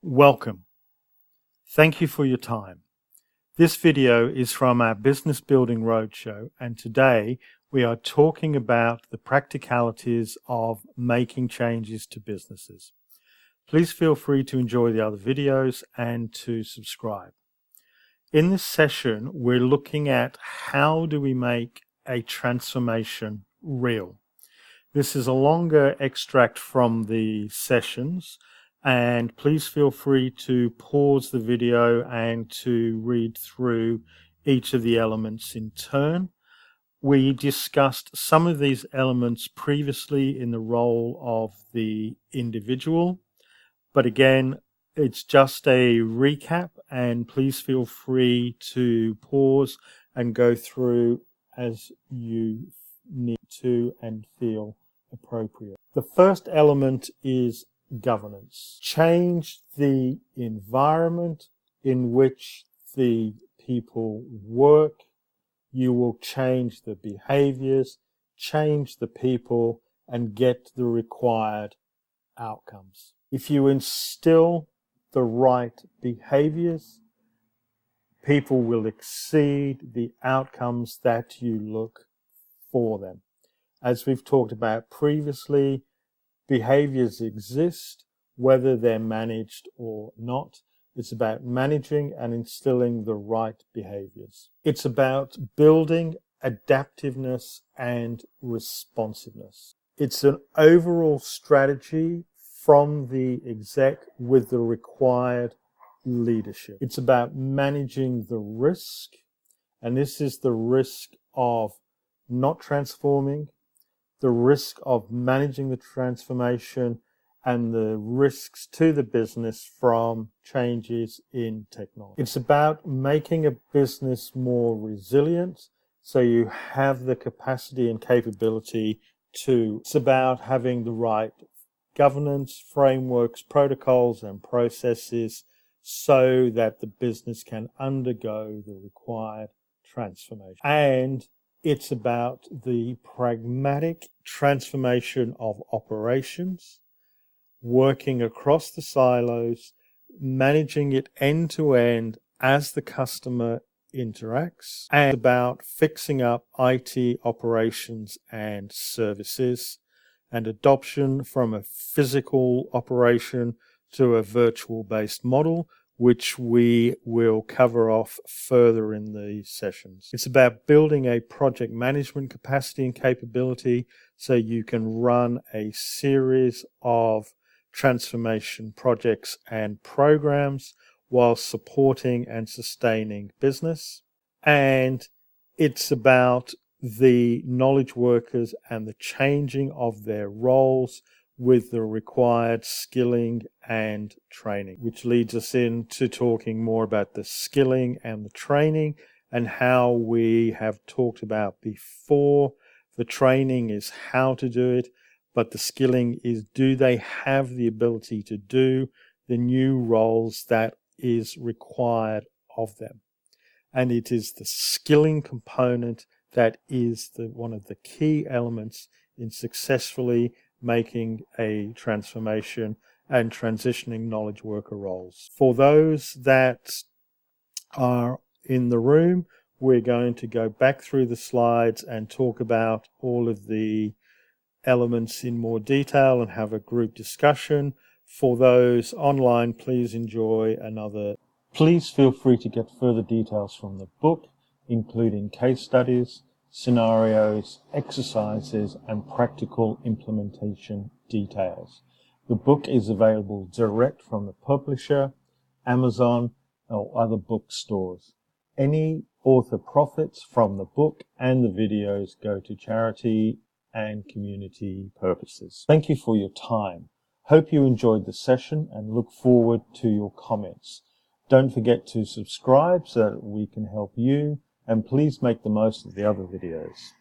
Welcome. Thank you for your time. This video is from our Business Building Roadshow, and today we are talking about the practicalities of making changes to businesses. Please feel free to enjoy the other videos and to subscribe. In this session, we're looking at how do we make a transformation real. This is a longer extract from the sessions, and please feel free to pause the video and to read through each of the elements in turn. We discussed some of these elements previously in the role of the individual, but again, it's just a recap, and please feel free to pause and go through as you need to and feel appropriate. The first element is governance. Change the environment in which the people work. You will change the behaviours, change the people, and get the required outcomes. If you instill the right behaviours, people will exceed the outcomes that you look for them. As we've talked about previously, behaviours exist whether they're managed or not. It's about managing and instilling the right behaviours. It's about building adaptiveness and responsiveness. It's an overall strategy from the exec with the required leadership. It's about managing the risk, and this is the risk of not transforming, the risk of managing the transformation, and the risks to the business from changes in technology. It's about making a business more resilient so you have the capacity and capability to. It's about having the right governance, frameworks, protocols, and processes so that the business can undergo the required transformation. And it's about the pragmatic transformation of operations, working across the silos, managing it end to end as the customer interacts, and about fixing up IT operations and services, and adoption from a physical operation to a virtual-based model, which we will cover off further in the sessions. It's about building a project management capacity and capability so you can run a series of transformation projects and programs while supporting and sustaining business. And it's about the knowledge workers and the changing of their roles with the required skilling and training, which leads us into talking more about the skilling and the training and how we have talked about before. The training is how to do it, but the skilling is do they have the ability to do the new roles that is required of them. And it is the skilling component that is one of the key elements in successfully making a transformation and transitioning knowledge worker roles. For those that are in the room, we're going to go back through the slides and talk about all of the elements in more detail and have a group discussion. For those online, please enjoy another. Please feel free to get further details from the book, including case studies, scenarios, exercises, and practical implementation details. The book is available direct from the publisher, Amazon, or other bookstores. Any author profits from the book and the videos go to charity and community purposes. Thank you for your time. Hope you enjoyed the session and look forward to your comments. Don't forget to subscribe so that we can help you, and please make the most of the other videos.